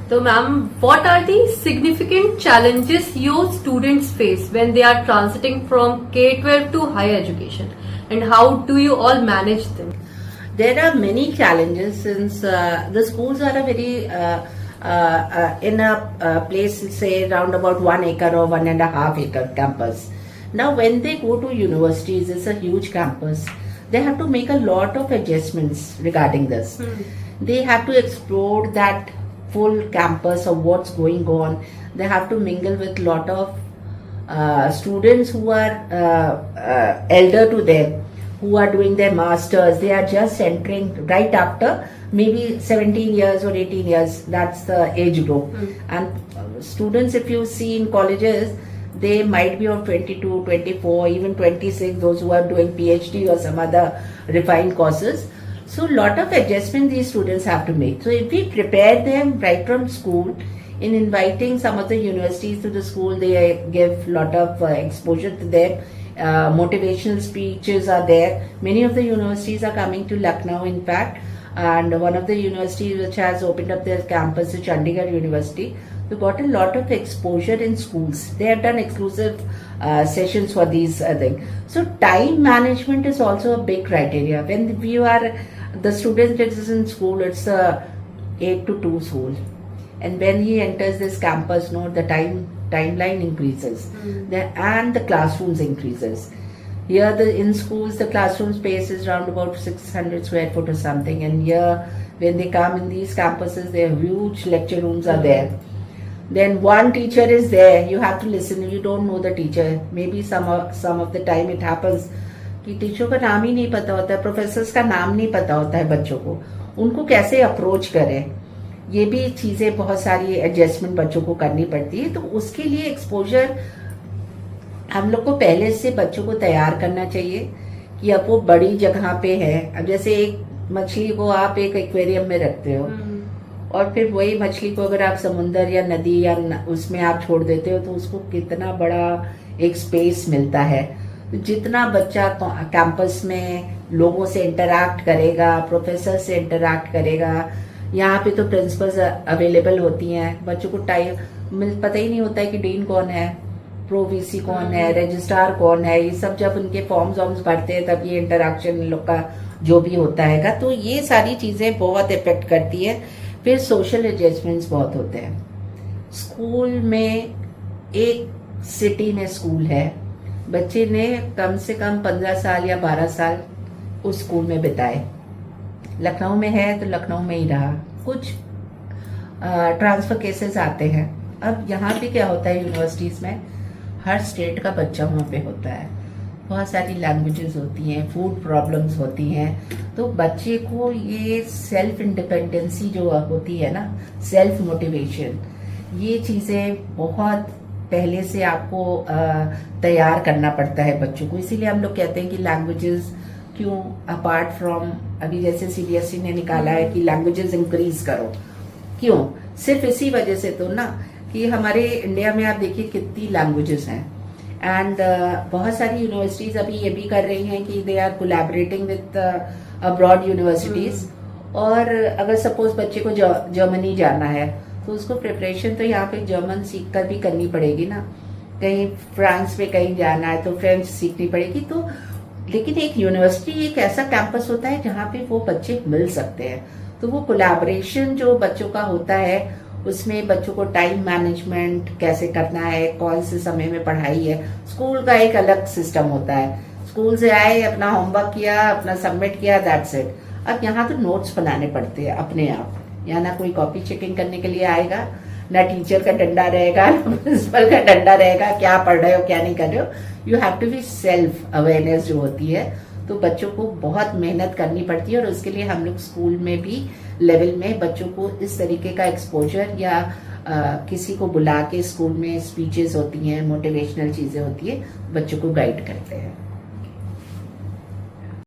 So, ma'am, what are the significant challenges your students face when they are transiting from K-12 to higher education, and how do you all manage them? There are many challenges since the schools are a very in a place, say around about 1 acre or 1.5 acre campus. Now, when they go to universities, it's a huge campus. They have to make a lot of adjustments regarding this. They have to explore that full campus of what's going on. They have to mingle with lot of students who are elder to them, who are doing their masters. They are just entering right after maybe 17 years or 18 years. That's the age group. And students, if you see in colleges, they might be of 22, 24, even 26, those who are doing PhD or some other refined courses. So lot of adjustment these students have to make. So if we prepare them right from school, in inviting some of the universities to the school, they give lot of exposure to them. Motivational speeches are there. Many of the universities are coming to Lucknow, in fact, and one of the universities which has opened up their campus is Chandigarh University. We got a lot of exposure in schools. They have done exclusive sessions for these things. So time management is also a big criteria. When we are, the student is in school, it's a 8 to 2 school. And when he enters this campus, the timeline increases, and the classrooms increases. Here, in schools, the classroom space is around about 600 square foot or something. And here, when they come in these campuses, their huge lecture rooms are there. Then one teacher is there. You have to listen. You don't know the teacher. Maybe some of the time it happens कि teacher का नाम ही नहीं पता होता है, professors का नाम नहीं पता होता है बच्चों को, उनको कैसे अप्रोच करें, ये भी चीजें बहुत सारी एडजस्टमेंट बच्चों को करनी पड़ती है. तो उसके लिए एक्सपोजर हम लोग को पहले से बच्चों को तैयार करना चाहिए कि अब वो बड़ी जगह पे है. अब जैसे एक मछली को आप एक एक्वेरियम में रखते हो और फिर वही मछली को अगर आप समुंदर या नदी या उसमें आप छोड़ देते हो तो उसको कितना बड़ा एक स्पेस मिलता है. जितना बच्चा कैंपस में लोगों से इंटरैक्ट करेगा, प्रोफेसर से इंटरैक्ट करेगा, यहाँ पे तो प्रिंसिपल्स अवेलेबल होती हैं, बच्चों को टाइम पता ही नहीं होता है कि डीन कौन है, प्रो वीसी कौन है, रजिस्ट्रार कौन है. ये सब जब उनके फॉर्म्स भरते हैं तब ये इंटरैक्शन इन लोग का जो भी होता है, तो ये सारी चीजें बहुत इफेक्ट करती है. फिर सोशल एडजस्टमेंट्स बहुत होते हैं. स्कूल में, एक सिटी में स्कूल है, बच्चे ने कम से कम 15 साल या 12 साल उस स्कूल में बिताए. लखनऊ में है तो लखनऊ में ही रहा. कुछ ट्रांसफर केसेस आते हैं. अब यहाँ पे क्या होता है, यूनिवर्सिटीज में हर स्टेट का बच्चा वहाँ पे होता है, बहुत सारी लैंग्वेजेस होती हैं, फूड प्रॉब्लम्स होती हैं. तो बच्चे को ये सेल्फ इंडिपेंडेंसी जो होती है ना, सेल्फ मोटिवेशन, ये चीजें बहुत पहले से आपको तैयार करना पड़ता है बच्चों को. इसीलिए हम लोग कहते हैं कि लैंग्वेजेस क्यों, अपार्ट फ्रॉम अभी जैसे सीबीएसई ने निकाला है कि लैंग्वेजेस इंक्रीज करो, क्यों, सिर्फ इसी वजह से तो ना कि हमारे इंडिया में आप देखिए कितनी लैंग्वेजेस हैं. एंड बहुत सारी यूनिवर्सिटीज अभी ये भी कर रही हैं कि they are collaborating with abroad universities. और अगर सपोज बच्चे को जर्मनी जाना है तो उसको प्रिपरेशन तो यहाँ पे जर्मन सीख कर भी करनी पड़ेगी ना. कहीं फ्रांस में कहीं जाना है तो फ्रेंच सीखनी पड़ेगी. तो लेकिन एक यूनिवर्सिटी एक ऐसा कैंपस होता है जहाँ पे वो बच्चे मिल सकते हैं. तो वो कोलैबोरेशन जो बच्चों का होता है, उसमें बच्चों को टाइम मैनेजमेंट कैसे करना है, कौन से समय में पढ़ाई है. स्कूल का एक अलग सिस्टम होता है, स्कूल से आए, अपना होमवर्क किया, अपना सबमिट किया, दैट्स इट. अब यहाँ तो नोट्स बनाने पड़ते हैं अपने आप. यहाँ ना कोई कॉपी चेकिंग करने के लिए आएगा, ना टीचर का डंडा रहेगा, ना प्रिंसिपल का डंडा रहेगा, क्या पढ़ रहे हो क्या नहीं कर रहे हो. You have to be self awareness जो होती है. तो बच्चों को बहुत मेहनत करनी पड़ती है और उसके लिए हम लोग स्कूल में भी लेवल में बच्चों को इस तरीके का एक्सपोजर या किसी को बुला के स्कूल में स्पीचेस होती हैं, मोटिवेशनल चीजें होती है, बच्चों को गाइड करते हैं.